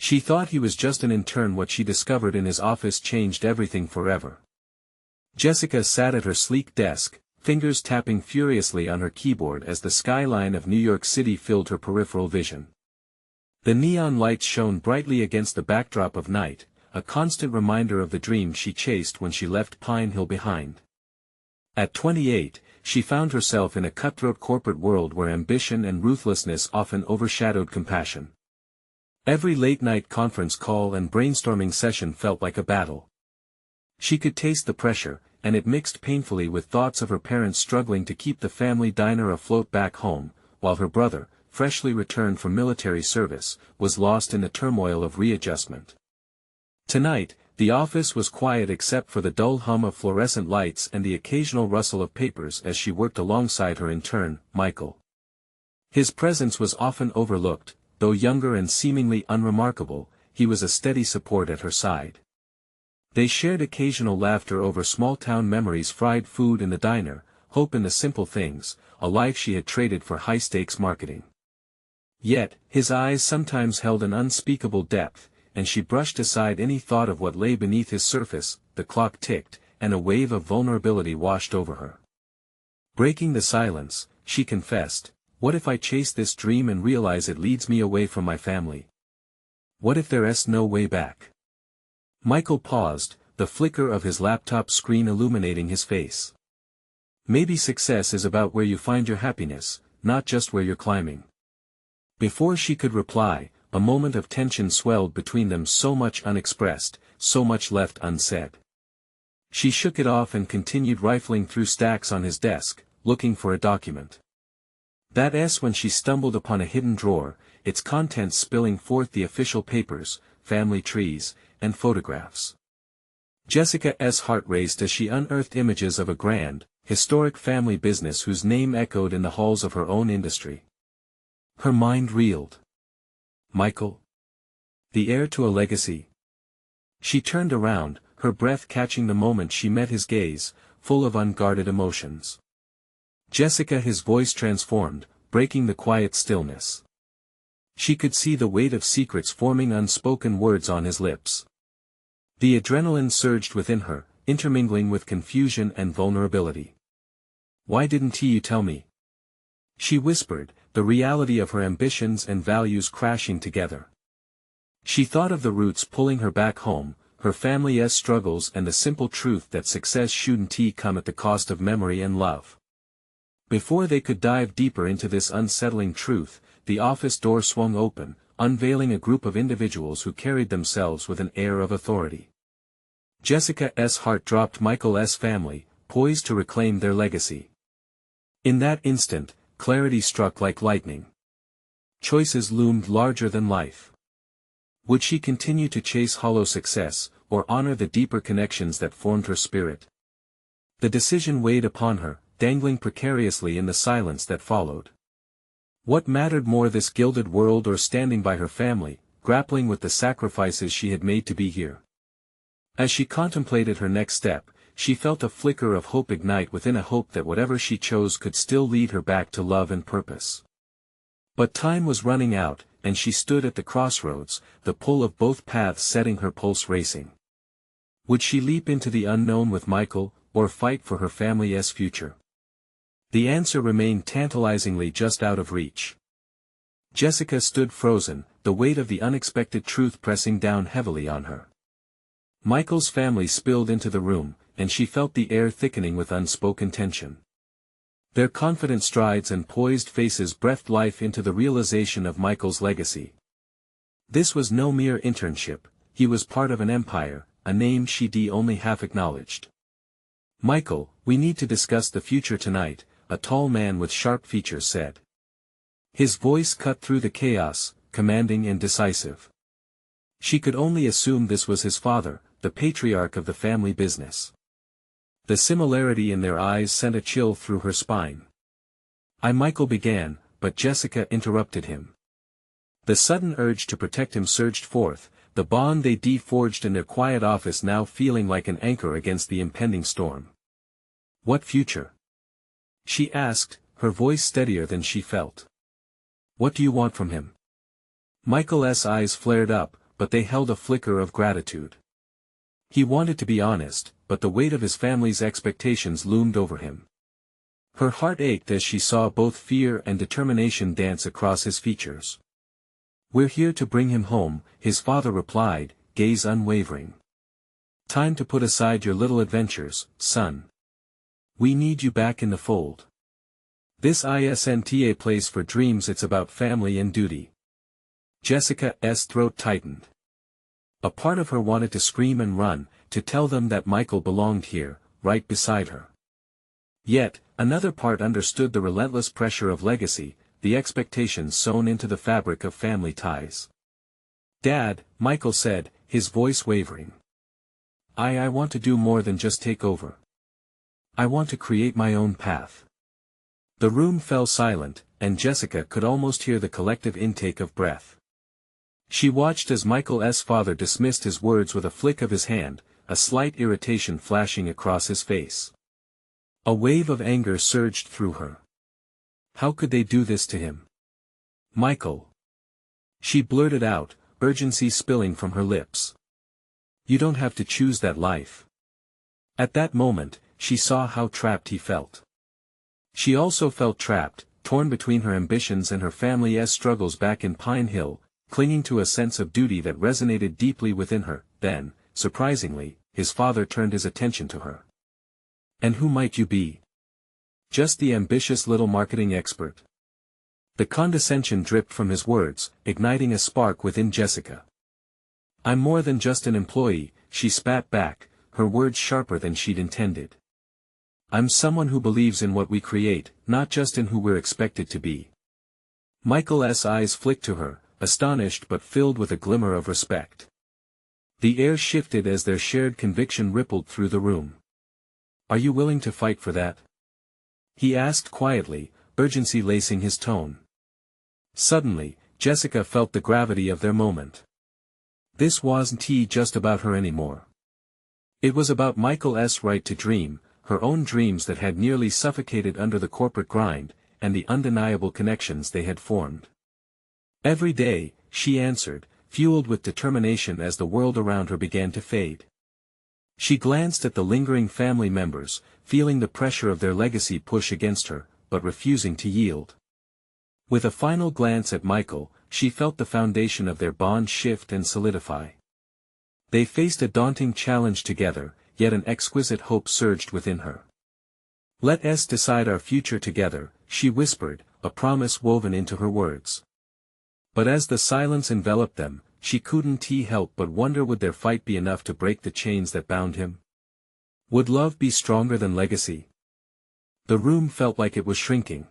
She thought he was just an intern. What she discovered in his office changed everything forever. Jessica sat at her sleek desk, fingers tapping furiously on her keyboard as the skyline of New York City filled her peripheral vision. The neon lights shone brightly against the backdrop of night, a constant reminder of the dream she chased when she left Pine Hill behind. At 28, she found herself in a cutthroat corporate world where ambition and ruthlessness often overshadowed compassion. Every late-night conference call and brainstorming session felt like a battle. She could taste the pressure, and it mixed painfully with thoughts of her parents struggling to keep the family diner afloat back home, while her brother, freshly returned from military service, was lost in the turmoil of readjustment. Tonight, the office was quiet except for the dull hum of fluorescent lights and the occasional rustle of papers as she worked alongside her intern, Michael. His presence was often overlooked, though younger and seemingly unremarkable, he was a steady support at her side. They shared occasional laughter over small-town memories, fried food in the diner, hope in the simple things, a life she had traded for high-stakes marketing. Yet, his eyes sometimes held an unspeakable depth, and she brushed aside any thought of what lay beneath his surface. The clock ticked, and a wave of vulnerability washed over her. Breaking the silence, she confessed, "What if I chase this dream and realize it leads me away from my family? What if there's no way back?" Michael paused, the flicker of his laptop screen illuminating his face. "Maybe success is about where you find your happiness, not just where you're climbing." Before she could reply, a moment of tension swelled between them, so much unexpressed, so much left unsaid. She shook it off and continued rifling through stacks on his desk, looking for a document. That's when she stumbled upon a hidden drawer, its contents spilling forth the official papers, family trees, and photographs. Jessica's heart raced as she unearthed images of a grand, historic family business whose name echoed in the halls of her own industry. Her mind reeled. Michael? The heir to a legacy? She turned around, her breath catching the moment she met his gaze, full of unguarded emotions. Jessica, his voice transformed, breaking the quiet stillness. She could see the weight of secrets forming unspoken words on his lips. The adrenaline surged within her, intermingling with confusion and vulnerability. "Why didn't you tell me?" she whispered, the reality of her ambitions and values crashing together. She thought of the roots pulling her back home, her family's struggles, and the simple truth that success shouldn't come at the cost of memory and love. Before they could dive deeper into this unsettling truth, the office door swung open, unveiling a group of individuals who carried themselves with an air of authority. Jessica's heart dropped. Michael's family, poised to reclaim their legacy. In that instant, clarity struck like lightning. Choices loomed larger than life. Would she continue to chase hollow success, or honor the deeper connections that formed her spirit? The decision weighed upon her, dangling precariously in the silence that followed. What mattered more, this gilded world or standing by her family, grappling with the sacrifices she had made to be here? As she contemplated her next step, she felt a flicker of hope ignite within, a hope that whatever she chose could still lead her back to love and purpose. But time was running out, and she stood at the crossroads, the pull of both paths setting her pulse racing. Would she leap into the unknown with Michael, or fight for her family's future? The answer remained tantalizingly just out of reach. Jessica stood frozen, the weight of the unexpected truth pressing down heavily on her. Michael's family spilled into the room, and she felt the air thickening with unspoken tension. Their confident strides and poised faces breathed life into the realization of Michael's legacy. This was no mere internship, he was part of an empire, a name she'd only half acknowledged. "Michael, we need to discuss the future tonight," a tall man with sharp features said. His voice cut through the chaos, commanding and decisive. She could only assume this was his father, the patriarch of the family business. The similarity in their eyes sent a chill through her spine. Michael began, but Jessica interrupted him. The sudden urge to protect him surged forth, the bond they forged in their quiet office now feeling like an anchor against the impending storm. "What future?" she asked, her voice steadier than she felt. "What do you want from him?" Michael's eyes flared up, but they held a flicker of gratitude. He wanted to be honest, but the weight of his family's expectations loomed over him. Her heart ached as she saw both fear and determination dance across his features. "We're here to bring him home," his father replied, gaze unwavering. "Time to put aside your little adventures, son. We need you back in the fold. This isn't a place for dreams, it's about family and duty." Jessica's throat tightened. A part of her wanted to scream and run, to tell them that Michael belonged here, right beside her. Yet, another part understood the relentless pressure of legacy, the expectations sewn into the fabric of family ties. "Dad," Michael said, his voice wavering. I want to do more than just take over. I want to create my own path." The room fell silent, and Jessica could almost hear the collective intake of breath. She watched as Michael's father dismissed his words with a flick of his hand, a slight irritation flashing across his face. A wave of anger surged through her. How could they do this to him? "Michael!" She blurted out, urgency spilling from her lips. "You don't have to choose that life." At that moment, she saw how trapped he felt. She also felt trapped, torn between her ambitions and her family's struggles back in Pine Hill, clinging to a sense of duty that resonated deeply within her. Then, surprisingly, his father turned his attention to her. "And who might you be?" "Just the ambitious little marketing expert." The condescension dripped from his words, igniting a spark within Jessica. "I'm more than just an employee," she spat back, her words sharper than she'd intended. "I'm someone who believes in what we create, not just in who we're expected to be." Michael's eyes flicked to her, astonished but filled with a glimmer of respect. The air shifted as their shared conviction rippled through the room. "Are you willing to fight for that?" he asked quietly, urgency lacing his tone. Suddenly, Jessica felt the gravity of their moment. This wasn't just about her anymore. It was about Michael's right to dream, her own dreams that had nearly suffocated under the corporate grind, and the undeniable connections they had formed. Every day, she answered, fueled with determination as the world around her began to fade. She glanced at the lingering family members, feeling the pressure of their legacy push against her, but refusing to yield. With a final glance at Michael, she felt the foundation of their bond shift and solidify. They faced a daunting challenge together, yet an exquisite hope surged within her. "Let us decide our future together," she whispered, a promise woven into her words. But as the silence enveloped them, she couldn't help but wonder, would their fight be enough to break the chains that bound him? Would love be stronger than legacy? The room felt like it was shrinking.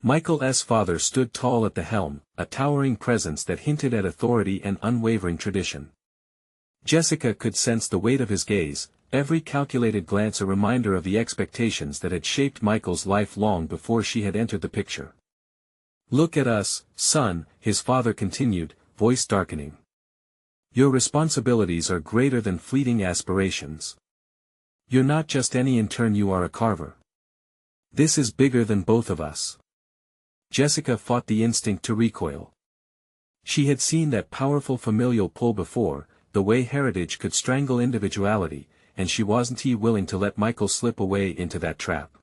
Michael's father stood tall at the helm, a towering presence that hinted at authority and unwavering tradition. Jessica could sense the weight of his gaze, every calculated glance a reminder of the expectations that had shaped Michael's life long before she had entered the picture. "Look at us, son," his father continued, voice darkening. "Your responsibilities are greater than fleeting aspirations. You're not just any intern, you are a carver. This is bigger than both of us." Jessica fought the instinct to recoil. She had seen that powerful familial pull before, the way heritage could strangle individuality, and she wasn't willing to let Michael slip away into that trap.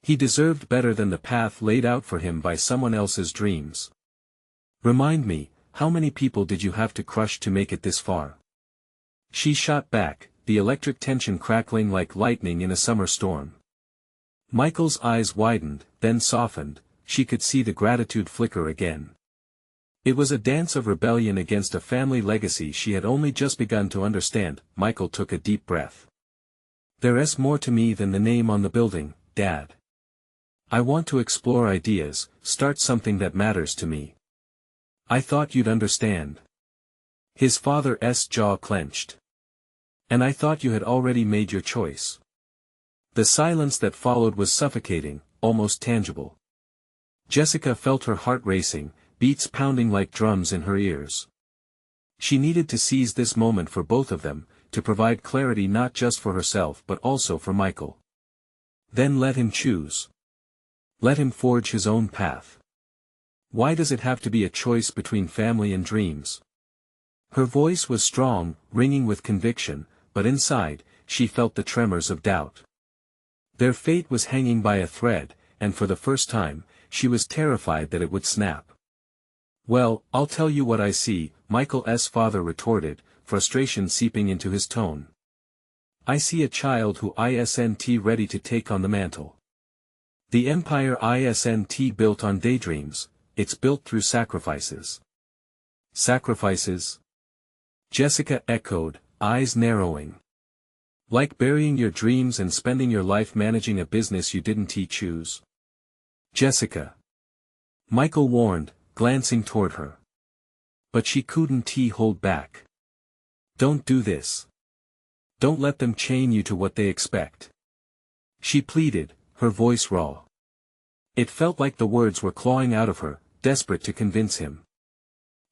He deserved better than the path laid out for him by someone else's dreams. "Remind me, how many people did you have to crush to make it this far?" She shot back, the electric tension crackling like lightning in a summer storm. Michael's eyes widened, then softened, she could see the gratitude flicker again. It was a dance of rebellion against a family legacy she had only just begun to understand. Michael took a deep breath. "There's more to me than the name on the building, Dad. I want to explore ideas, start something that matters to me." "I thought you'd understand." His father's jaw clenched. "And I thought you had already made your choice." The silence that followed was suffocating, almost tangible. Jessica felt her heart racing, beats pounding like drums in her ears. She needed to seize this moment for both of them, to provide clarity not just for herself but also for Michael. Then let him choose. Let him forge his own path. Why does it have to be a choice between family and dreams? Her voice was strong, ringing with conviction, but inside, she felt the tremors of doubt. Their fate was hanging by a thread, and for the first time, she was terrified that it would snap. "Well, I'll tell you what I see," Michael's father retorted, frustration seeping into his tone. "I see a child who isn't ready to take on the mantle. The empire isn't built on daydreams, it's built through sacrifices." "Sacrifices?" Jessica echoed, eyes narrowing. "Like burying your dreams and spending your life managing a business you didn't choose?" "Jessica," Michael warned, glancing toward her. But she couldn't hold back. "Don't do this. Don't let them chain you to what they expect," she pleaded, her voice raw. It felt like the words were clawing out of her, desperate to convince him.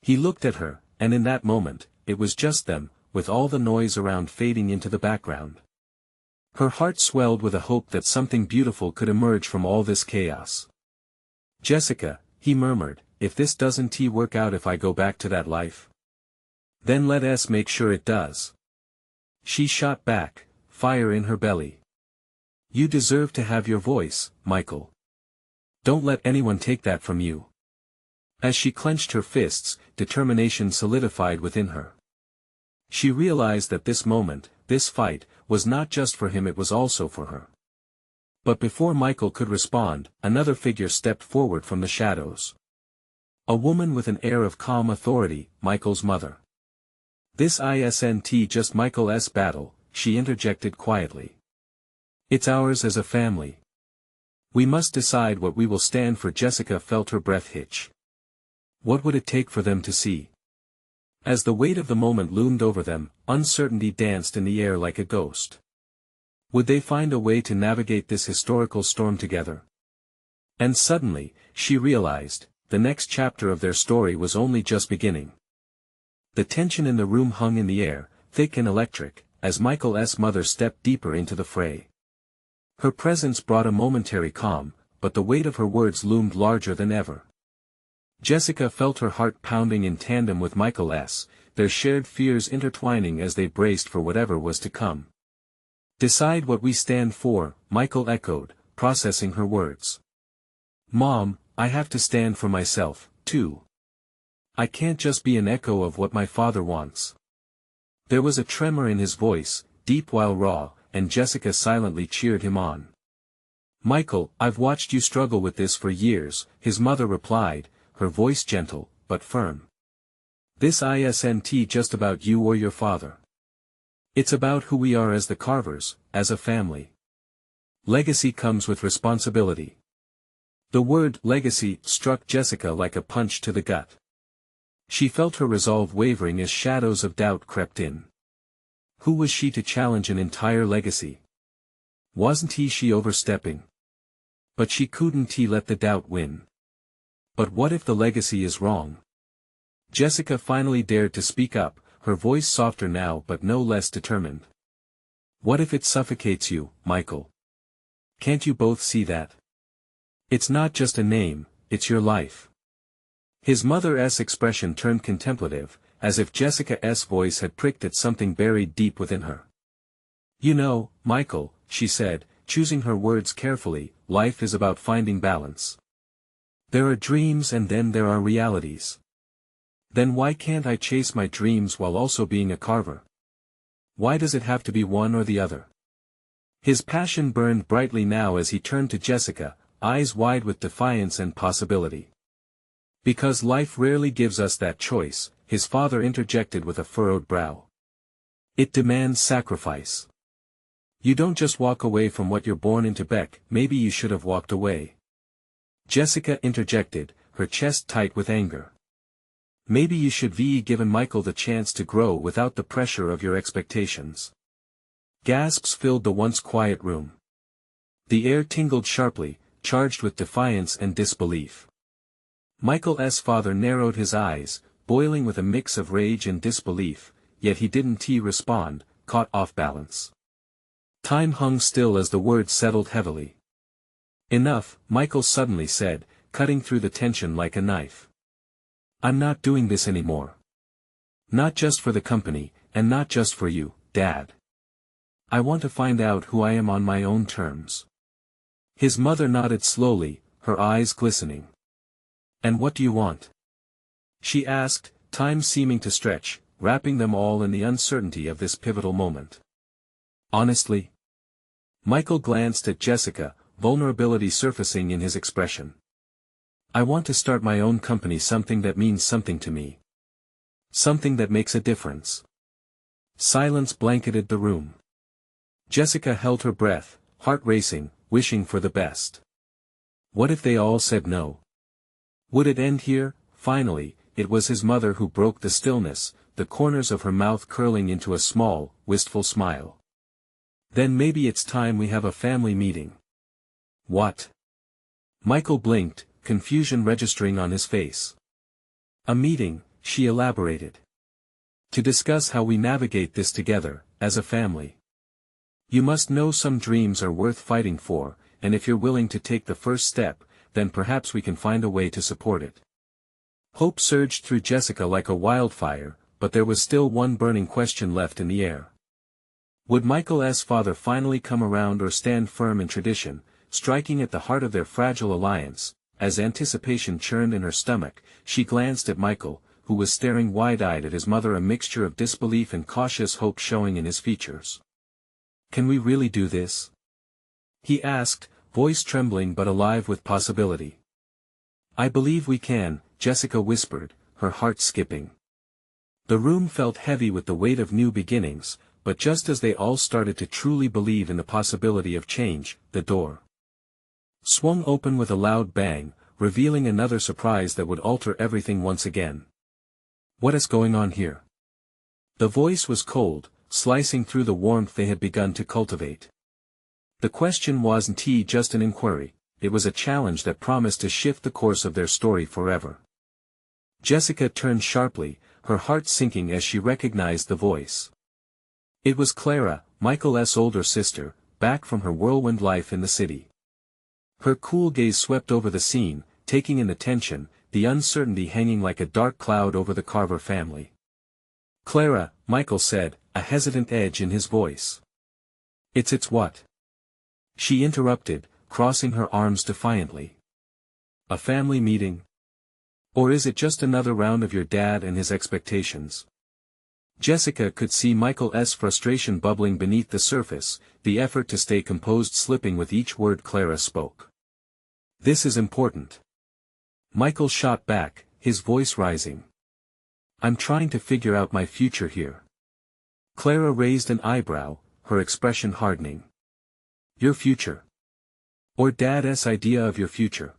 He looked at her, and in that moment, it was just them, with all the noise around fading into the background. Her heart swelled with a hope that something beautiful could emerge from all this chaos. "Jessica," he murmured, "if this doesn't work out, if I go back to that life, then let us make sure it does." She shot back, fire in her belly. "You deserve to have your voice, Michael. Don't let anyone take that from you." As she clenched her fists, determination solidified within her. She realized that this moment, this fight, was not just for him, it was also for her. But before Michael could respond, another figure stepped forward from the shadows. A woman with an air of calm authority, Michael's mother. "This isn't just Michael's battle," she interjected quietly. "It's ours as a family. We must decide what we will stand for." Jessica felt her breath hitch. What would it take for them to see? As the weight of the moment loomed over them, uncertainty danced in the air like a ghost. Would they find a way to navigate this historical storm together? And suddenly, she realized, the next chapter of their story was only just beginning. The tension in the room hung in the air, thick and electric, as Michael's mother stepped deeper into the fray. Her presence brought a momentary calm, but the weight of her words loomed larger than ever. Jessica felt her heart pounding in tandem with Michael's, their shared fears intertwining as they braced for whatever was to come. "Decide what we stand for," Michael echoed, processing her words. "Mom, I have to stand for myself, too. I can't just be an echo of what my father wants." There was a tremor in his voice, deep while raw, and Jessica silently cheered him on. "Michael, I've watched you struggle with this for years," his mother replied, her voice gentle, but firm. "This isn't just about you or your father. It's about who we are as the Carvers, as a family. Legacy comes with responsibility." The word legacy struck Jessica like a punch to the gut. She felt her resolve wavering as shadows of doubt crept in. Who was she to challenge an entire legacy? Wasn't she overstepping? But she couldn't let the doubt win. But what if the legacy is wrong? Jessica finally dared to speak up, her voice softer now but no less determined. "What if it suffocates you, Michael? Can't you both see that? It's not just a name, it's your life." His mother's expression turned contemplative, as if Jessica's voice had pricked at something buried deep within her. "You know, Michael," she said, choosing her words carefully, "life is about finding balance. There are dreams and then there are realities. Then why can't I chase my dreams while also being a carver? Why does it have to be one or the other?" His passion burned brightly now as he turned to Jessica, eyes wide with defiance and possibility. "Because life rarely gives us that choice," his father interjected with a furrowed brow. "It demands sacrifice. You don't just walk away from what you're born into." "Beck, maybe you should have walked away," Jessica interjected, her chest tight with anger. "Maybe you should have given Michael the chance to grow without the pressure of your expectations." Gasps filled the once quiet room. The air tingled sharply, charged with defiance and disbelief. Michael's father narrowed his eyes, boiling with a mix of rage and disbelief, yet he didn't respond, caught off balance. Time hung still as the words settled heavily. "Enough," Michael suddenly said, cutting through the tension like a knife. "I'm not doing this anymore. Not just for the company, and not just for you, Dad. I want to find out who I am on my own terms. His mother nodded slowly, her eyes glistening. And what do you want? She asked, time seeming to stretch, wrapping them all in the uncertainty of this pivotal moment. Honestly? Michael glanced at Jessica, vulnerability surfacing in his expression. I want to start my own company, something that means something to me. Something that makes a difference. Silence blanketed the room. Jessica held her breath, heart racing, wishing for the best. What if they all said no? Would it end here? Finally, it was his mother who broke the stillness, the corners of her mouth curling into a small, wistful smile. Then maybe it's time we have a family meeting. What? Michael blinked, confusion registering on his face. A meeting, she elaborated. To discuss how we navigate this together, as a family. You must know some dreams are worth fighting for, and if you're willing to take the first step, then perhaps we can find a way to support it. Hope surged through Jessica like a wildfire, but there was still one burning question left in the air. Would Michael's father finally come around or stand firm in tradition, striking at the heart of their fragile alliance? As anticipation churned in her stomach, she glanced at Michael, who was staring wide-eyed at his mother, a mixture of disbelief and cautious hope showing in his features. Can we really do this? He asked, voice trembling but alive with possibility. I believe we can, Jessica whispered, her heart skipping. The room felt heavy with the weight of new beginnings, but just as they all started to truly believe in the possibility of change, the door swung open with a loud bang, revealing another surprise that would alter everything once again. What is going on here? The voice was cold, slicing through the warmth they had begun to cultivate. The question wasn't just an inquiry, it was a challenge that promised to shift the course of their story forever. Jessica turned sharply, her heart sinking as she recognized the voice. It was Clara, Michael's older sister, back from her whirlwind life in the city. Her cool gaze swept over the scene, taking in the tension, the uncertainty hanging like a dark cloud over the Carver family. Clara, Michael said, a hesitant edge in his voice. It's what? She interrupted, crossing her arms defiantly. A family meeting? Or is it just another round of your dad and his expectations? Jessica could see Michael's frustration bubbling beneath the surface, the effort to stay composed slipping with each word Clara spoke. This is important. Michael shot back, his voice rising. I'm trying to figure out my future here. Clara raised an eyebrow, her expression hardening. Your future? Or Dad's idea of your future?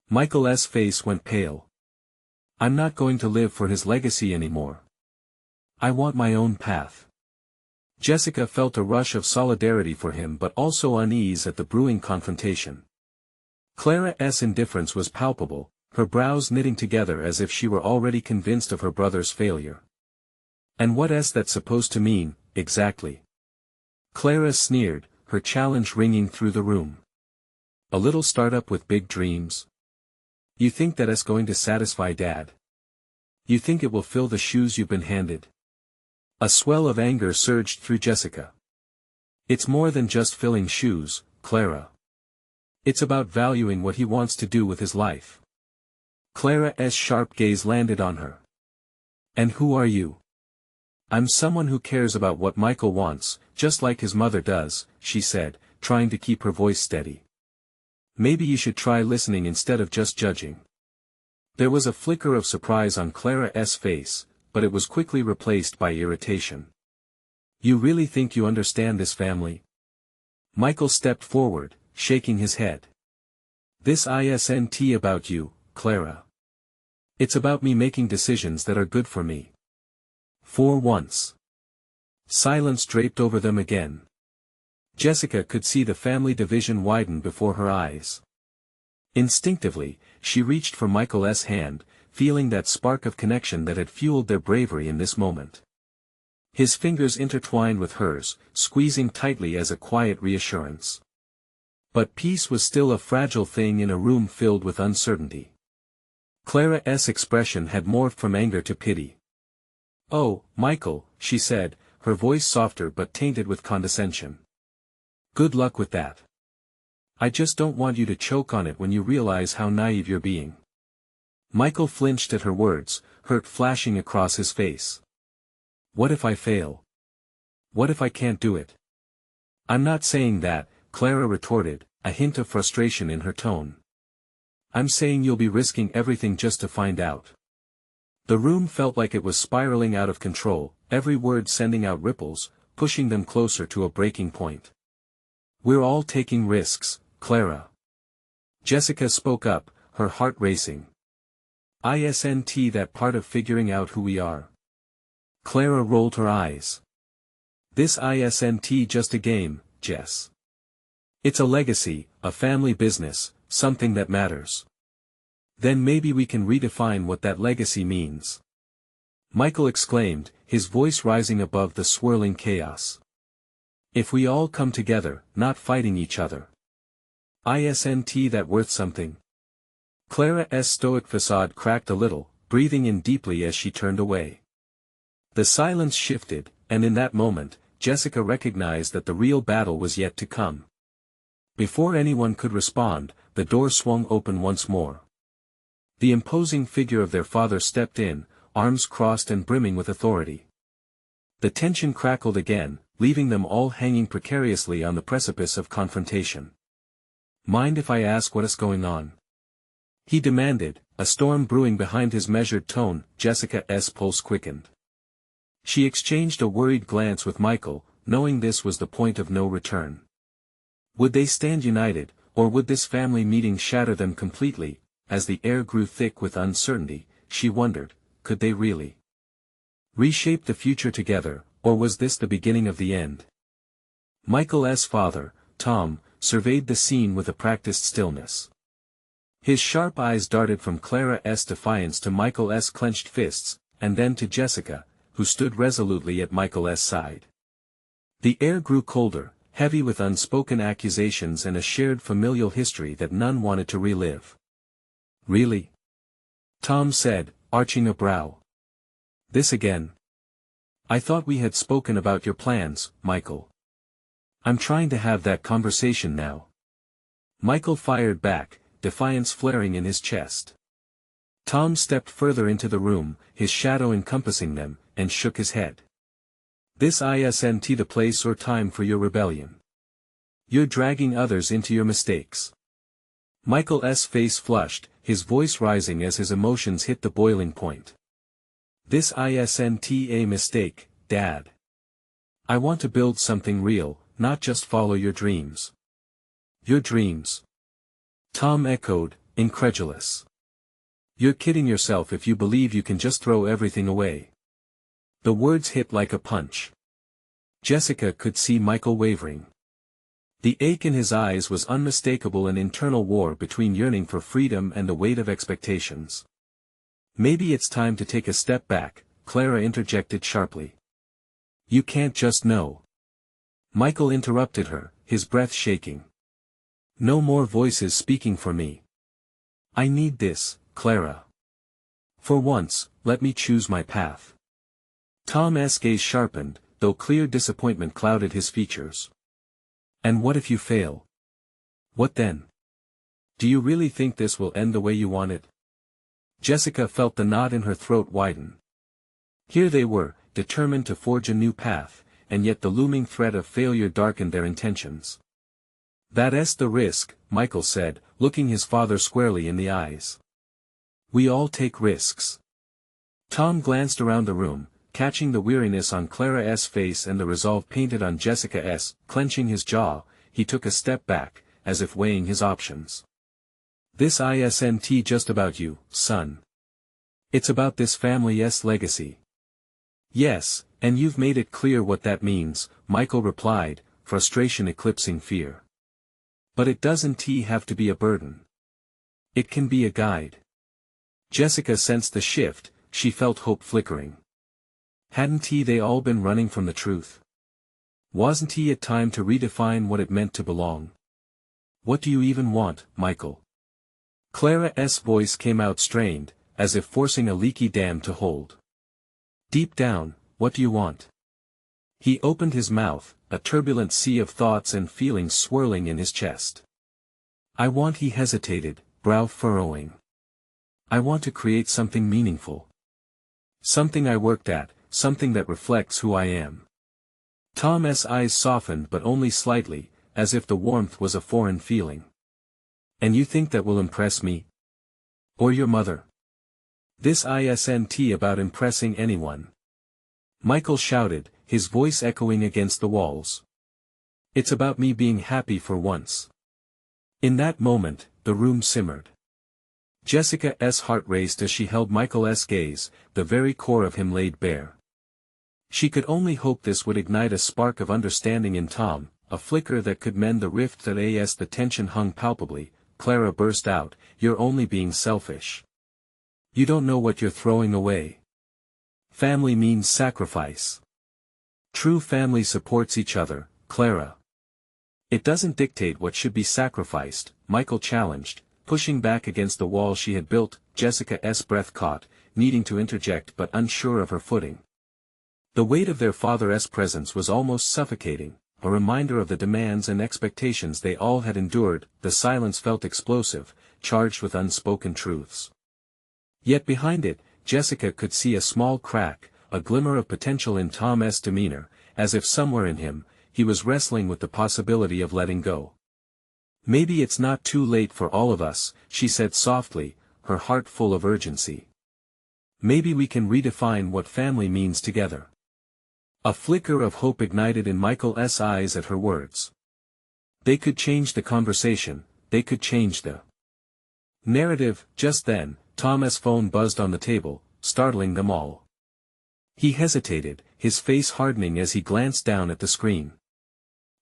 Michael's face went pale. I'm not going to live for his legacy anymore. I want my own path. Jessica felt a rush of solidarity for him but also unease at the brewing confrontation. Clara's indifference was palpable, her brows knitting together as if she were already convinced of her brother's failure. And what's that supposed to mean, exactly? Clara sneered, her challenge ringing through the room. A little startup with big dreams? You think that's going to satisfy Dad? You think it will fill the shoes you've been handed? A swell of anger surged through Jessica. It's more than just filling shoes, Clara. It's about valuing what he wants to do with his life. Clara's sharp gaze landed on her. And who are you? I'm someone who cares about what Michael wants, just like his mother does, she said, trying to keep her voice steady. Maybe you should try listening instead of just judging. There was a flicker of surprise on Clara's face, but it was quickly replaced by irritation. You really think you understand this family? Michael stepped forward, shaking his head. This isn't about you, Clara. It's about me making decisions that are good for me. For once. Silence draped over them again. Jessica could see the family division widen before her eyes. Instinctively, she reached for Michael's hand, feeling that spark of connection that had fueled their bravery in this moment. His fingers intertwined with hers, squeezing tightly as a quiet reassurance. But peace was still a fragile thing in a room filled with uncertainty. Clara's expression had morphed from anger to pity. "Oh, Michael," she said, her voice softer but tainted with condescension. "Good luck with that. I just don't want you to choke on it when you realize how naive you're being." Michael flinched at her words, hurt flashing across his face. "What if I fail? What if I can't do it?" "I'm not saying that," Clara retorted, a hint of frustration in her tone. "I'm saying you'll be risking everything just to find out." The room felt like it was spiraling out of control, every word sending out ripples, pushing them closer to a breaking point. "We're all taking risks, Clara." Jessica spoke up, her heart racing. "Isn't that part of figuring out who we are?" Clara rolled her eyes. "This isn't just a game, Jess. It's a legacy, a family business, something that matters. Then maybe we can redefine what that legacy means." Michael exclaimed, his voice rising above the swirling chaos. "If we all come together, not fighting each other. Isn't that worth something?" Clara's stoic facade cracked a little, breathing in deeply as she turned away. The silence shifted, and in that moment, Jessica recognized that the real battle was yet to come. Before anyone could respond, the door swung open once more. The imposing figure of their father stepped in, arms crossed and brimming with authority. The tension crackled again, leaving them all hanging precariously on the precipice of confrontation. "Mind if I ask what is going on?" he demanded, a storm brewing behind his measured tone. Jessica's pulse quickened. She exchanged a worried glance with Michael, knowing this was the point of no return. Would they stand united, or would this family meeting shatter them completely? As the air grew thick with uncertainty, she wondered, could they really reshape the future together, or was this the beginning of the end? Michael's father, Tom, surveyed the scene with a practiced stillness. His sharp eyes darted from Clara's defiance to Michael's clenched fists, and then to Jessica, who stood resolutely at Michael's side. The air grew colder, heavy with unspoken accusations and a shared familial history that none wanted to relive. "Really?" Tom said, arching a brow. "This again? I thought we had spoken about your plans, Michael. I'm trying to have that conversation now." Michael fired back, defiance flaring in his chest. Tom stepped further into the room, his shadow encompassing them, and shook his head. "This isn't the place or time for your rebellion. You're dragging others into your mistakes." Michael's face flushed, his voice rising as his emotions hit the boiling point. "This isn't a mistake, Dad. I want to build something real, not just follow your dreams." "Your dreams?" Tom echoed, incredulous. "You're kidding yourself if you believe you can just throw everything away." The words hit like a punch. Jessica could see Michael wavering. The ache in his eyes was unmistakable, an internal war between yearning for freedom and the weight of expectations. "Maybe it's time to take a step back," Clara interjected sharply. "You can't just know." Michael interrupted her, his breath shaking. "No more voices speaking for me. I need this, Clara. For once, let me choose my path." Tom's gaze sharpened, though clear disappointment clouded his features. "And what if you fail? What then? Do you really think this will end the way you want it?" Jessica felt the knot in her throat widen. Here they were, determined to forge a new path, and yet the looming threat of failure darkened their intentions. "That's the risk," Michael said, looking his father squarely in the eyes. "We all take risks." Tom glanced around the room, catching the weariness on Clara's face and the resolve painted on Jessica's. Clenching his jaw, he took a step back, as if weighing his options. "This isn't just about you, son. It's about this family's legacy." "Yes, and you've made it clear what that means," Michael replied, frustration eclipsing fear. "But it doesn't have to be a burden. It can be a guide." Jessica sensed the shift, she felt hope flickering. Hadn't they all been running from the truth? Wasn't it time to redefine what it meant to belong? "What do you even want, Michael?" Clara's voice came out strained, as if forcing a leaky dam to hold. Deep down, what do you want? He opened his mouth, a turbulent sea of thoughts and feelings swirling in his chest. He hesitated, brow furrowing. I want to create something meaningful. Something I worked at, something that reflects who I am. Tom's eyes softened but only slightly, as if the warmth was a foreign feeling. And you think that will impress me? Or your mother? This isn't about impressing anyone. Michael shouted, his voice echoing against the walls. It's about me being happy for once. In that moment, the room simmered. Jessica's heart raced as she held Michael's gaze, the very core of him laid bare. She could only hope this would ignite a spark of understanding in Tom, a flicker that could mend the rift that as the tension hung palpably. Clara burst out, "You're only being selfish. You don't know what you're throwing away. Family means sacrifice. True family supports each other, Clara. It doesn't dictate what should be sacrificed," Michael challenged, pushing back against the wall she had built. Jessica's breath caught, needing to interject but unsure of her footing. The weight of their father's presence was almost suffocating, a reminder of the demands and expectations they all had endured. The silence felt explosive, charged with unspoken truths. Yet behind it, Jessica could see a small crack, a glimmer of potential in Tom's demeanor, as if somewhere in him, he was wrestling with the possibility of letting go. "Maybe it's not too late for all of us," she said softly, her heart full of urgency. "Maybe we can redefine what family means together." A flicker of hope ignited in Michael's eyes at her words. They could change the conversation, they could change the narrative. Just then, Tom's phone buzzed on the table, startling them all. He hesitated, his face hardening as he glanced down at the screen.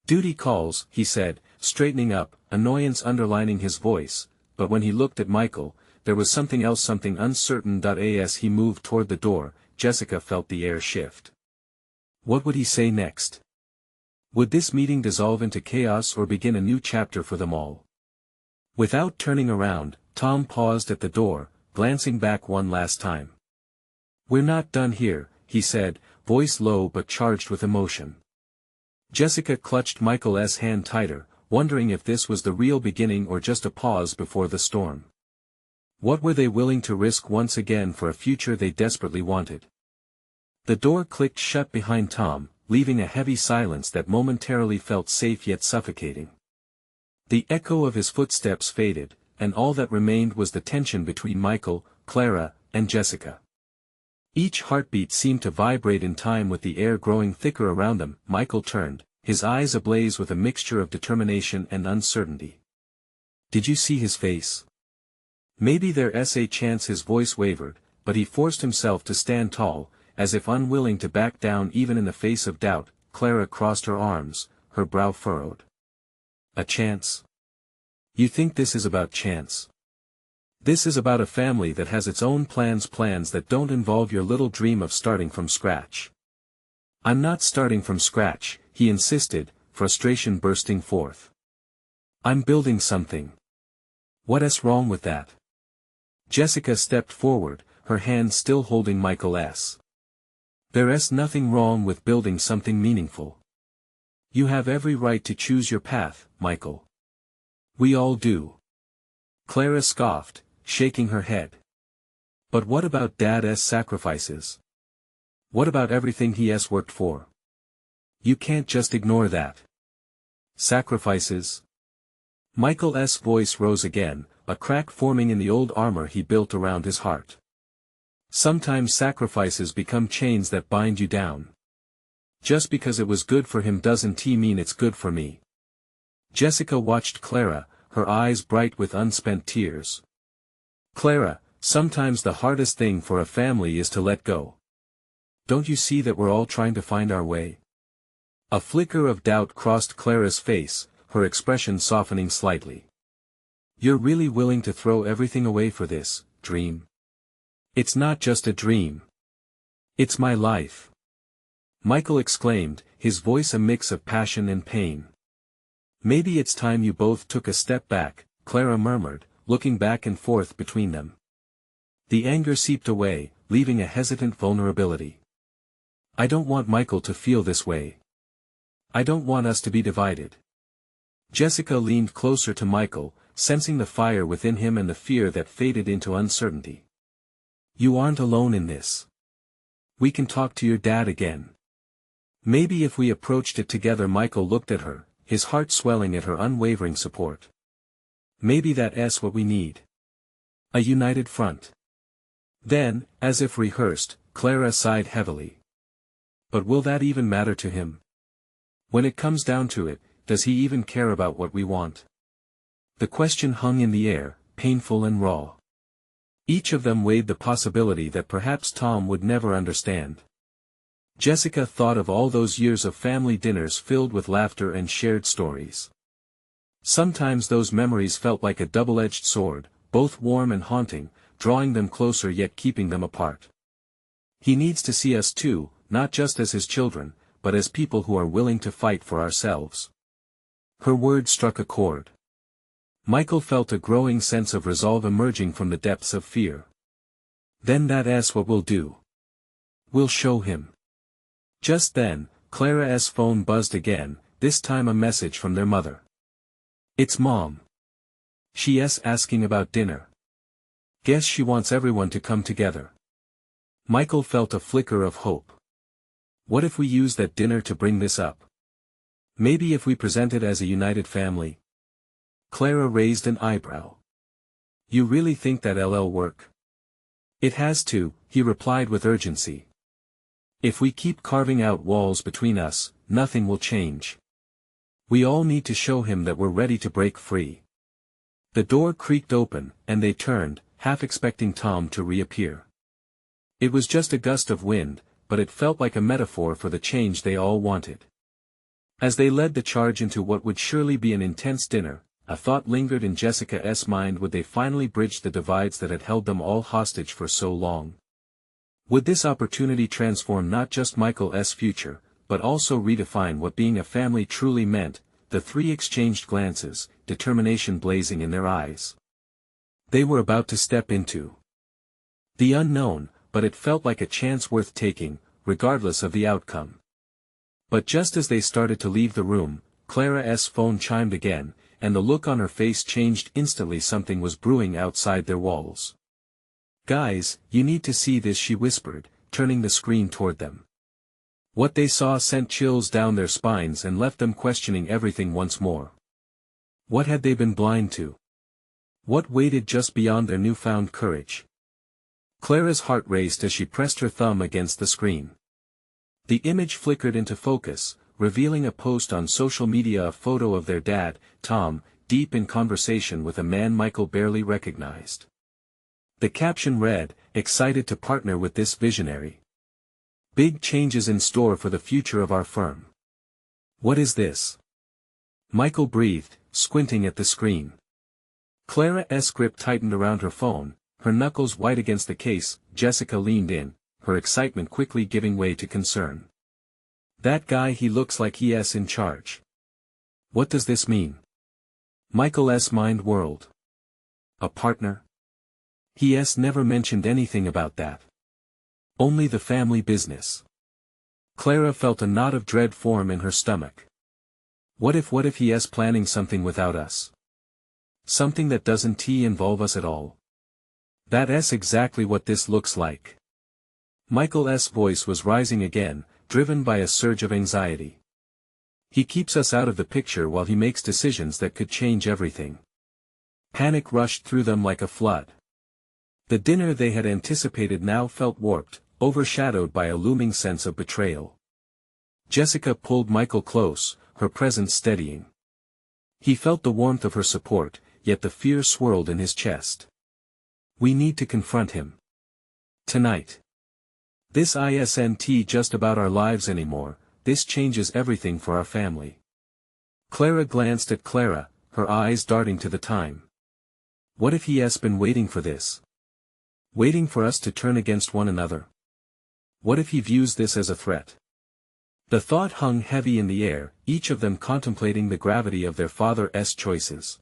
"Duty calls," he said, straightening up, annoyance underlining his voice, but when he looked at Michael, there was something else, something uncertain. As he moved toward the door, Jessica felt the air shift. What would he say next? Would this meeting dissolve into chaos or begin a new chapter for them all? Without turning around, Tom paused at the door, glancing back one last time. "We're not done here," he said, voice low but charged with emotion. Jessica clutched Michael's hand tighter, wondering if this was the real beginning or just a pause before the storm. What were they willing to risk once again for a future they desperately wanted? The door clicked shut behind Tom, leaving a heavy silence that momentarily felt safe yet suffocating. The echo of his footsteps faded, and all that remained was the tension between Michael, Clara, and Jessica. Each heartbeat seemed to vibrate in time with the air growing thicker around them. Michael turned, his eyes ablaze with a mixture of determination and uncertainty. "Did you see his face?" Maybe there's a chance. His voice wavered, but he forced himself to stand tall, as if unwilling to back down even in the face of doubt. Clara crossed her arms, her brow furrowed. "A chance? You think this is about chance? This is about a family that has its own plans that don't involve your little dream of starting from scratch." "I'm not starting from scratch," he insisted, frustration bursting forth. "I'm building something." "What's wrong with that?" Jessica stepped forward, her hand still holding Michael's. "There's nothing wrong with building something meaningful. You have every right to choose your path, Michael. We all do." Clara scoffed, shaking her head. "But what about Dad's sacrifices? What about everything he's worked for? You can't just ignore that." "Sacrifices?" Michael's voice rose again, a crack forming in the old armor he built around his heart. "Sometimes sacrifices become chains that bind you down. Just because it was good for him doesn't mean it's good for me." Jessica watched Clara, her eyes bright with unspent tears. "Clara, sometimes the hardest thing for a family is to let go. Don't you see that we're all trying to find our way?" A flicker of doubt crossed Clara's face, her expression softening slightly. "You're really willing to throw everything away for this dream?" "It's not just a dream. It's my life," Michael exclaimed, his voice a mix of passion and pain. "Maybe it's time you both took a step back," Clara murmured, looking back and forth between them. The anger seeped away, leaving a hesitant vulnerability. I don't want Michael to feel this way. I don't want us to be divided. Jessica leaned closer to Michael, sensing the fire within him and the fear that faded into uncertainty. You aren't alone in this. We can talk to your dad again. Maybe if we approached it together. Michael looked at her, his heart swelling at her unwavering support. Maybe that's what we need. A united front. Then, as if rehearsed, Clara sighed heavily. But will that even matter to him? When it comes down to it, does he even care about what we want? The question hung in the air, painful and raw. Each of them weighed the possibility that perhaps Tom would never understand. Jessica thought of all those years of family dinners filled with laughter and shared stories. Sometimes those memories felt like a double-edged sword, both warm and haunting, drawing them closer yet keeping them apart. He needs to see us too, not just as his children, but as people who are willing to fight for ourselves. Her words struck a chord. Michael felt a growing sense of resolve emerging from the depths of fear. Then that's what we'll do. We'll show him. Just then, Clara's phone buzzed again, this time a message from their mother. It's Mom. She's asking about dinner. Guess she wants everyone to come together. Michael felt a flicker of hope. What if we use that dinner to bring this up? Maybe if we present it as a united family? Clara raised an eyebrow. You really think that'll work? It has to, he replied with urgency. If we keep carving out walls between us, nothing will change. We all need to show him that we're ready to break free. The door creaked open, and they turned, half expecting Tom to reappear. It was just a gust of wind, but it felt like a metaphor for the change they all wanted. As they led the charge into what would surely be an intense dinner, a thought lingered in Jessica's mind: would they finally bridge the divides that had held them all hostage for so long? Would this opportunity transform not just Michael's future, but also redefine what being a family truly meant? The three exchanged glances, determination blazing in their eyes. They were about to step into the unknown, but it felt like a chance worth taking, regardless of the outcome. But just as they started to leave the room, Clara's phone chimed again, and the look on her face changed instantly. Something was brewing outside their walls. Guys, you need to see this, she whispered, turning the screen toward them. What they saw sent chills down their spines and left them questioning everything once more. What had they been blind to? What waited just beyond their newfound courage? Clara's heart raced as she pressed her thumb against the screen. The image flickered into focus, revealing a post on social media, a photo of their dad, Tom, deep in conversation with a man Michael barely recognized. The caption read, "Excited to partner with this visionary. Big changes in store for the future of our firm." What is this? Michael breathed, squinting at the screen. Clara's grip tightened around her phone, her knuckles white against the case. Jessica leaned in, her excitement quickly giving way to concern. That guy, he looks like he's in charge. What does this mean? Michael's mind whirled. A partner? He's never mentioned anything about that. Only the family business. Clara felt a knot of dread form in her stomach. What if he's planning something without us? Something that doesn't involve us at all? That's exactly what this looks like. Michael's voice was rising again, driven by a surge of anxiety. He keeps us out of the picture while he makes decisions that could change everything. Panic rushed through them like a flood. The dinner they had anticipated now felt warped, overshadowed by a looming sense of betrayal. Jessica pulled Michael close, her presence steadying. He felt the warmth of her support, yet the fear swirled in his chest. We need to confront him. Tonight. This isn't just about our lives anymore, this changes everything for our family. Clara glanced at Clara, her eyes darting to the time. What if he's been waiting for this? Waiting for us to turn against one another? What if he views this as a threat? The thought hung heavy in the air, each of them contemplating the gravity of their father's choices.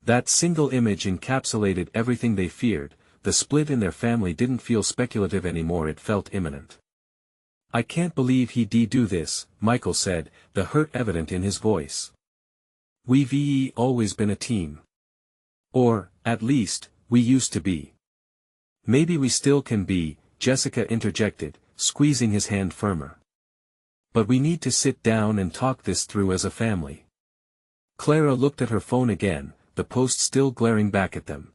That single image encapsulated everything they feared. The split in their family didn't feel speculative anymore, it felt imminent. I can't believe he'd do this, Michael said, the hurt evident in his voice. We've always been a team. Or, at least, we used to be. Maybe we still can be, Jessica interjected, squeezing his hand firmer. But we need to sit down and talk this through as a family. Clara looked at her phone again, the post still glaring back at them.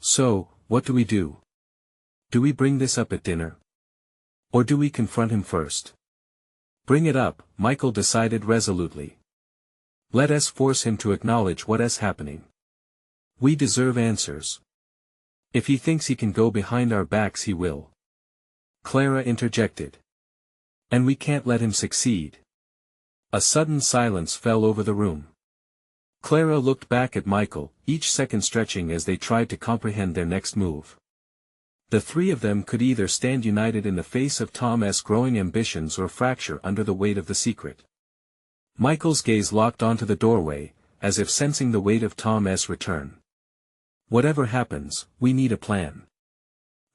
So, what do we do? Do we bring this up at dinner? Or do we confront him first? Bring it up, Michael decided resolutely. Let us force him to acknowledge what is happening. We deserve answers. If he thinks he can go behind our backs he will. Clara interjected. And we can't let him succeed. A sudden silence fell over the room. Clara looked back at Michael, each second stretching as they tried to comprehend their next move. The three of them could either stand united in the face of Tom's growing ambitions or fracture under the weight of the secret. Michael's gaze locked onto the doorway, as if sensing the weight of Tom's return. Whatever happens, we need a plan.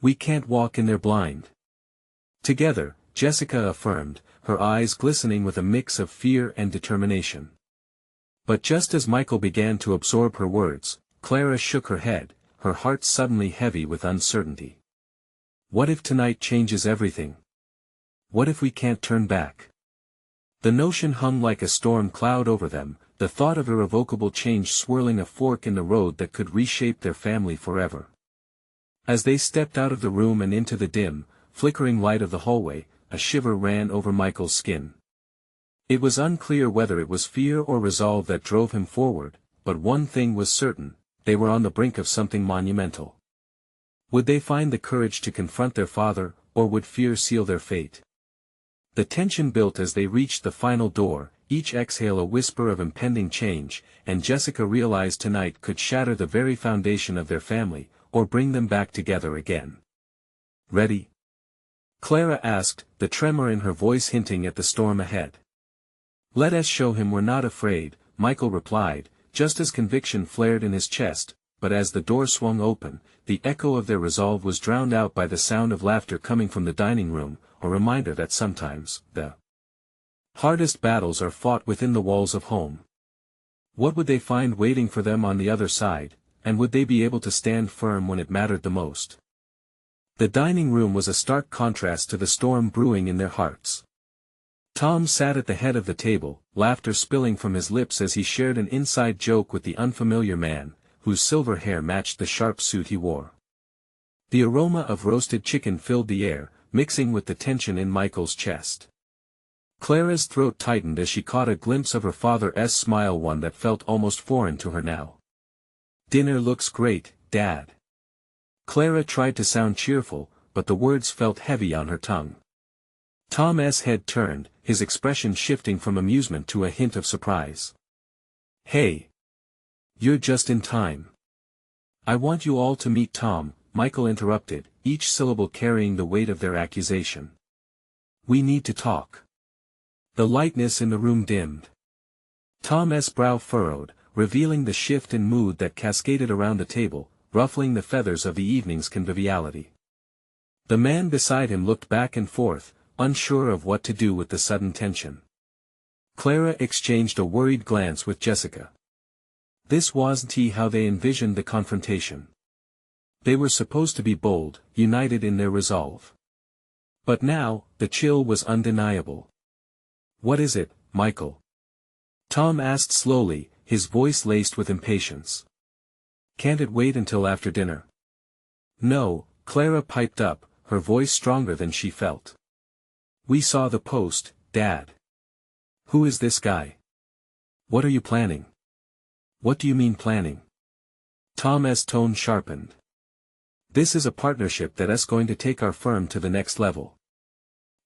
We can't walk in there blind. Together, Jessica affirmed, her eyes glistening with a mix of fear and determination. But just as Michael began to absorb her words, Clara shook her head, her heart suddenly heavy with uncertainty. What if tonight changes everything? What if we can't turn back? The notion hung like a storm cloud over them, the thought of irrevocable change swirling a fork in the road that could reshape their family forever. As they stepped out of the room and into the dim, flickering light of the hallway, a shiver ran over Michael's skin. It was unclear whether it was fear or resolve that drove him forward, but one thing was certain, they were on the brink of something monumental. Would they find the courage to confront their father, or would fear seal their fate? The tension built as they reached the final door, each exhale a whisper of impending change, and Jessica realized tonight could shatter the very foundation of their family, or bring them back together again. Ready? Clara asked, the tremor in her voice hinting at the storm ahead. Let us show him we're not afraid, Michael replied, just as conviction flared in his chest, but as the door swung open, the echo of their resolve was drowned out by the sound of laughter coming from the dining room, a reminder that sometimes, the hardest battles are fought within the walls of home. What would they find waiting for them on the other side, and would they be able to stand firm when it mattered the most? The dining room was a stark contrast to the storm brewing in their hearts. Tom sat at the head of the table, laughter spilling from his lips as he shared an inside joke with the unfamiliar man, whose silver hair matched the sharp suit he wore. The aroma of roasted chicken filled the air, mixing with the tension in Michael's chest. Clara's throat tightened as she caught a glimpse of her father's smile, one that felt almost foreign to her now. Dinner looks great, Dad. Clara tried to sound cheerful, but the words felt heavy on her tongue. Tom's head turned, his expression shifting from amusement to a hint of surprise. Hey! You're just in time. I want you all to meet Tom, Michael interrupted, each syllable carrying the weight of their accusation. We need to talk. The lightness in the room dimmed. Tom's brow furrowed, revealing the shift in mood that cascaded around the table, ruffling the feathers of the evening's conviviality. The man beside him looked back and forth, unsure of what to do with the sudden tension. Clara exchanged a worried glance with Jessica. This wasn't how they envisioned the confrontation. They were supposed to be bold, united in their resolve. But now, the chill was undeniable. What is it, Michael? Tom asked slowly, his voice laced with impatience. Can't it wait until after dinner? No, Clara piped up, her voice stronger than she felt. We saw the post, Dad. Who is this guy? What are you planning? What do you mean planning? Tom's tone sharpened. This is a partnership that's going to take our firm to the next level.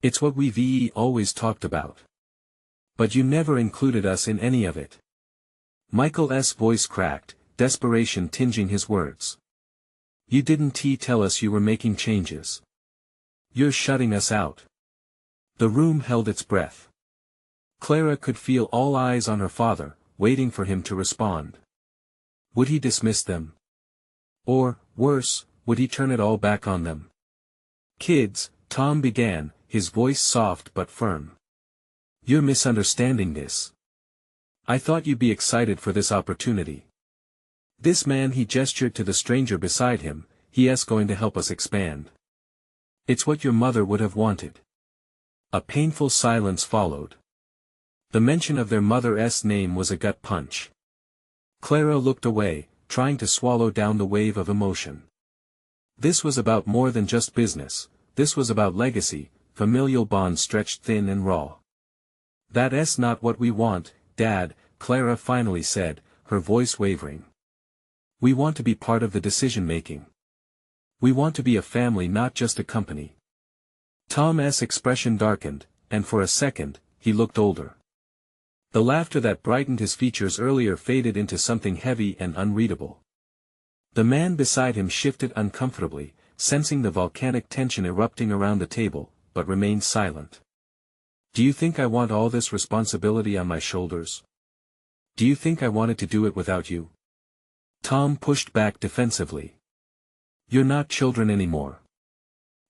It's what we've always talked about. But you never included us in any of it. Michael's voice cracked, desperation tinging his words. You didn't tell us you were making changes. You're shutting us out. The room held its breath. Clara could feel all eyes on her father, waiting for him to respond. Would he dismiss them? Or, worse, would he turn it all back on them? Kids, Tom began, his voice soft but firm. You're misunderstanding this. I thought you'd be excited for this opportunity. This man, he gestured to the stranger beside him, he's going to help us expand. It's what your mother would have wanted. A painful silence followed. The mention of their mother's name was a gut punch. Clara looked away, trying to swallow down the wave of emotion. This was about more than just business, this was about legacy, familial bonds stretched thin and raw. That's not what we want, Dad, Clara finally said, her voice wavering. We want to be part of the decision-making. We want to be a family, not just a company. Tom's expression darkened, and for a second, he looked older. The laughter that brightened his features earlier faded into something heavy and unreadable. The man beside him shifted uncomfortably, sensing the volcanic tension erupting around the table, but remained silent. Do you think I want all this responsibility on my shoulders? Do you think I wanted to do it without you? Tom pushed back defensively. You're not children anymore.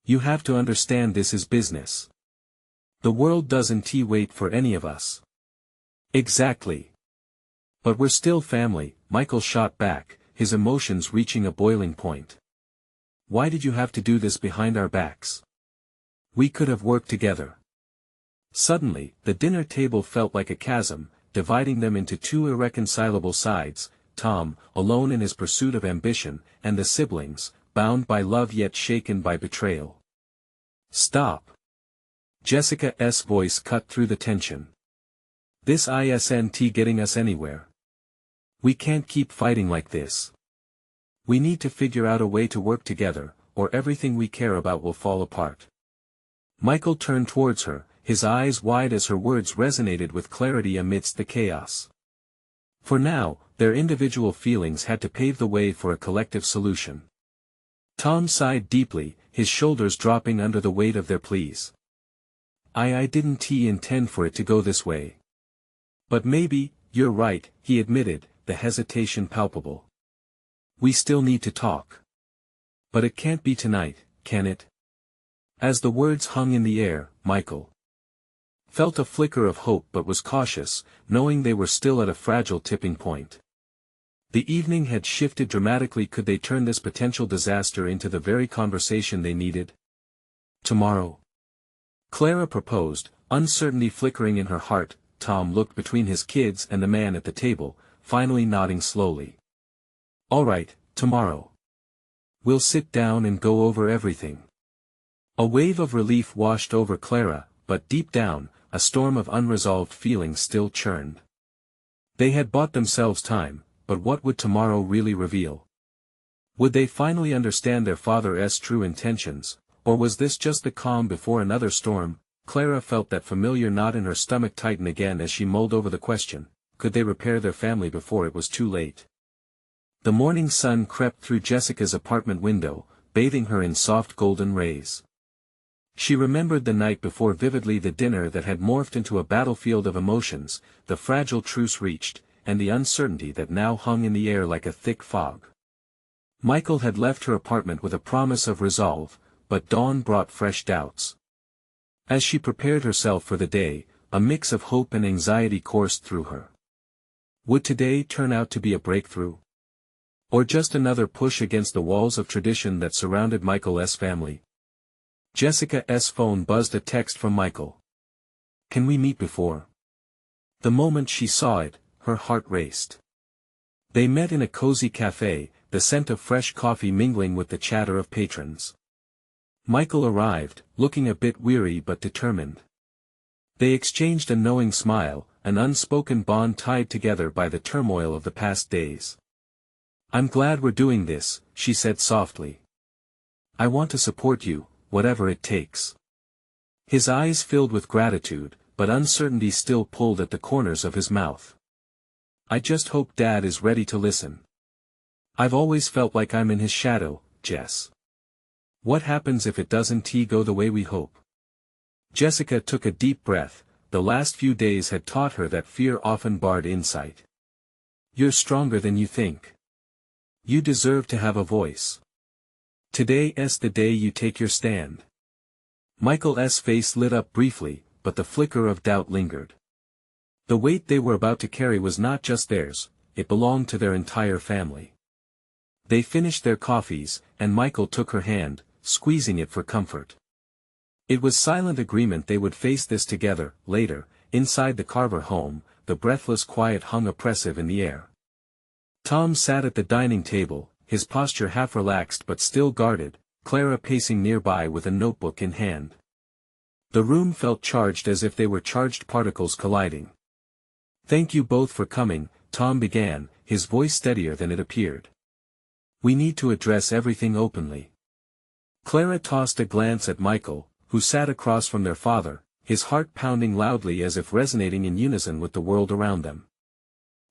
You have to understand this is business. The world doesn't wait for any of us. Exactly. But we're still family, Michael shot back, his emotions reaching a boiling point. Why did you have to do this behind our backs? We could have worked together. Suddenly, the dinner table felt like a chasm, dividing them into two irreconcilable sides, Tom, alone in his pursuit of ambition, and the siblings, bound by love yet shaken by betrayal. Stop. Jessica's voice cut through the tension. This isn't getting us anywhere. We can't keep fighting like this. We need to figure out a way to work together, or everything we care about will fall apart. Michael turned towards her, his eyes wide as her words resonated with clarity amidst the chaos. For now, their individual feelings had to pave the way for a collective solution. Tom sighed deeply, his shoulders dropping under the weight of their pleas. I didn't intend for it to go this way. But maybe, you're right, he admitted, the hesitation palpable. We still need to talk. But it can't be tonight, can it? As the words hung in the air, Michael felt a flicker of hope but was cautious, knowing they were still at a fragile tipping point. The evening had shifted dramatically. Could they turn this potential disaster into the very conversation they needed? Tomorrow. Clara proposed, uncertainty flickering in her heart. Tom looked between his kids and the man at the table, finally nodding slowly. All right, tomorrow. We'll sit down and go over everything. A wave of relief washed over Clara, but deep down, a storm of unresolved feelings still churned. They had bought themselves time, but what would tomorrow really reveal? Would they finally understand their father's true intentions, or was this just the calm before another storm? Clara felt that familiar knot in her stomach tighten again as she mulled over the question, could they repair their family before it was too late? The morning sun crept through Jessica's apartment window, bathing her in soft golden rays. She remembered the night before vividly, the dinner that had morphed into a battlefield of emotions, the fragile truce reached, and the uncertainty that now hung in the air like a thick fog. Michael had left her apartment with a promise of resolve, but dawn brought fresh doubts. As she prepared herself for the day, a mix of hope and anxiety coursed through her. Would today turn out to be a breakthrough? Or just another push against the walls of tradition that surrounded Michael's family? Jessica's phone buzzed, a text from Michael. Can we meet before? The moment she saw it, her heart raced. They met in a cozy cafe, the scent of fresh coffee mingling with the chatter of patrons. Michael arrived, looking a bit weary but determined. They exchanged a knowing smile, an unspoken bond tied together by the turmoil of the past days. I'm glad we're doing this, she said softly. I want to support you, whatever it takes. His eyes filled with gratitude, but uncertainty still pulled at the corners of his mouth. I just hope Dad is ready to listen. I've always felt like I'm in his shadow, Jess. What happens if it doesn't go the way we hope? Jessica took a deep breath. The last few days had taught her that fear often barred insight. You're stronger than you think. You deserve to have a voice. Today's the day you take your stand. Michael's face lit up briefly, but the flicker of doubt lingered. The weight they were about to carry was not just theirs, it belonged to their entire family. They finished their coffees, and Michael took her hand, squeezing it for comfort. It was silent agreement they would face this together. Later, inside the Carver home, the breathless quiet hung oppressive in the air. Tom sat at the dining table, his posture half relaxed but still guarded, Clara pacing nearby with a notebook in hand. The room felt charged as if they were charged particles colliding. "Thank you both for coming," Tom began, his voice steadier than it appeared. "We need to address everything openly." Clara tossed a glance at Michael, who sat across from their father, his heart pounding loudly as if resonating in unison with the world around them.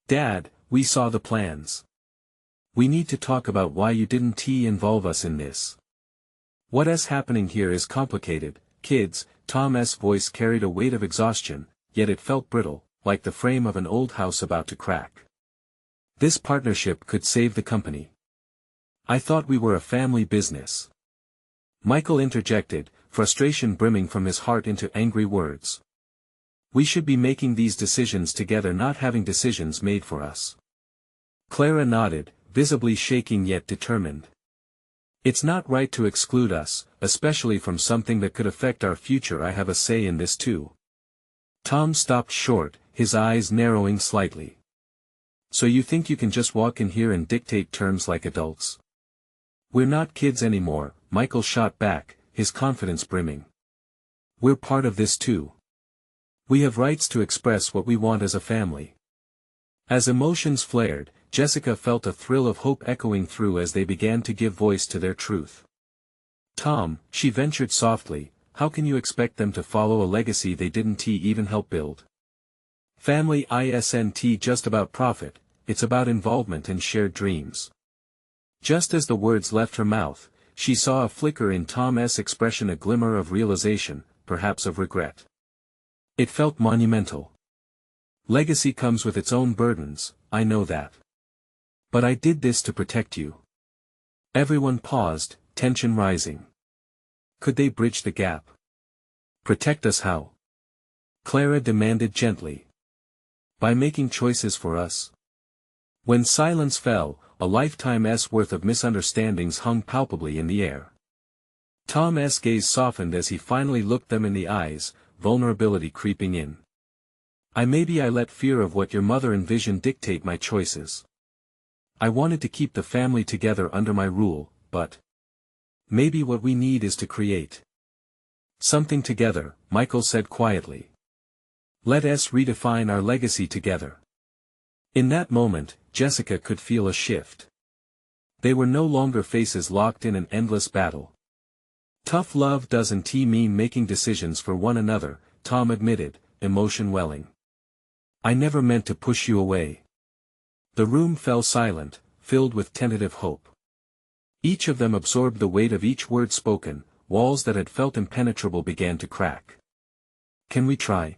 "Dad, we saw the plans. We need to talk about why you didn't involve us in this. What's happening here is complicated, kids." Tom's voice carried a weight of exhaustion, yet it felt brittle, like the frame of an old house about to crack. "This partnership could save the company. I thought we were a family business." Michael interjected, frustration brimming from his heart into angry words. "We should be making these decisions together, not having decisions made for us." Clara nodded, visibly shaking yet determined. "It's not right to exclude us, especially from something that could affect our future. I have a say in this too." Tom stopped short, his eyes narrowing slightly. "So you think you can just walk in here and dictate terms like adults?" "We're not kids anymore," Michael shot back, his confidence brimming. "We're part of this too. We have rights to express what we want as a family." As emotions flared, Jessica felt a thrill of hope echoing through as they began to give voice to their truth. "Tom," she ventured softly, "how can you expect them to follow a legacy they didn't even help build? Family isn't just about profit, it's about involvement and shared dreams." Just as the words left her mouth, she saw a flicker in Tom's expression, a glimmer of realization, perhaps of regret. It felt monumental. "Legacy comes with its own burdens, I know that. But I did this to protect you." Everyone paused, tension rising. Could they bridge the gap? "Protect us how?" Clara demanded gently. "By making choices for us." When silence fell, a lifetime's worth of misunderstandings hung palpably in the air. Tom's gaze softened as he finally looked them in the eyes, vulnerability creeping in. Maybe I let fear of what your mother envisioned dictate my choices. I wanted to keep the family together under my rule, but maybe what we need is to create something together," Michael said quietly. "Let us redefine our legacy together." In that moment, Jessica could feel a shift. They were no longer faces locked in an endless battle. "Tough love doesn't mean making decisions for one another," Tom admitted, emotion welling. "I never meant to push you away." The room fell silent, filled with tentative hope. Each of them absorbed the weight of each word spoken, walls that had felt impenetrable began to crack. "Can we try?"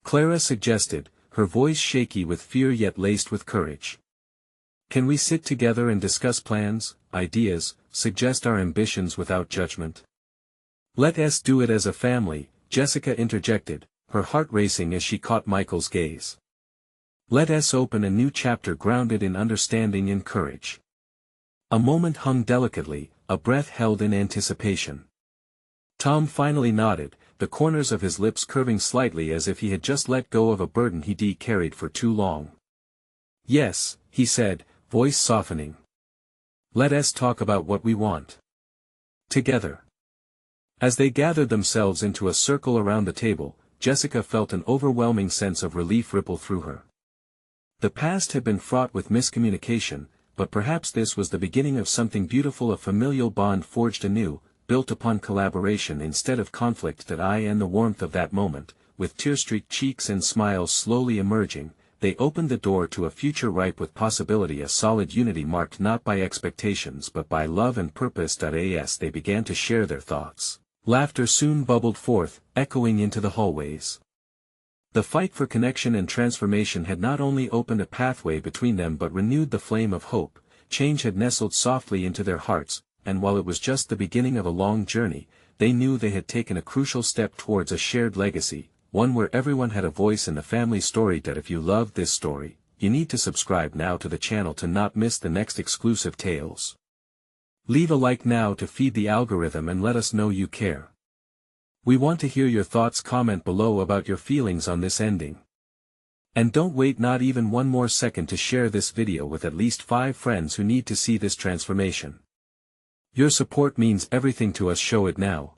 Clara suggested, her voice shaky with fear yet laced with courage. "Can we sit together and discuss plans, ideas, suggest our ambitions without judgment?" "Let us do it as a family," Jessica interjected, her heart racing as she caught Michael's gaze. "Let us open a new chapter grounded in understanding and courage." A moment hung delicately, a breath held in anticipation. Tom finally nodded, the corners of his lips curving slightly as if he had just let go of a burden he'd carried for too long. "Yes," he said, voice softening. "Let us talk about what we want. Together." As they gathered themselves into a circle around the table, Jessica felt an overwhelming sense of relief ripple through her. The past had been fraught with miscommunication, but perhaps this was the beginning of something beautiful, a familial bond forged anew, built upon collaboration instead of conflict. And the warmth of that moment, with tear-streaked cheeks and smiles slowly emerging, they opened the door to a future ripe with possibility, a solid unity marked not by expectations but by love and purpose. As they began to share their thoughts, laughter soon bubbled forth, echoing into the hallways. The fight for connection and transformation had not only opened a pathway between them but renewed the flame of hope. Change had nestled softly into their hearts, and while it was just the beginning of a long journey, they knew they had taken a crucial step towards a shared legacy, one where everyone had a voice in the family story. If you loved this story, you need to subscribe now to the channel to not miss the next exclusive tales. Leave a like now to feed the algorithm and let us know you care. We want to hear your thoughts. Comment below about your feelings on this ending. And don't wait not even one more second to share this video with at least 5 friends who need to see this transformation. Your support means everything to us. Show it now.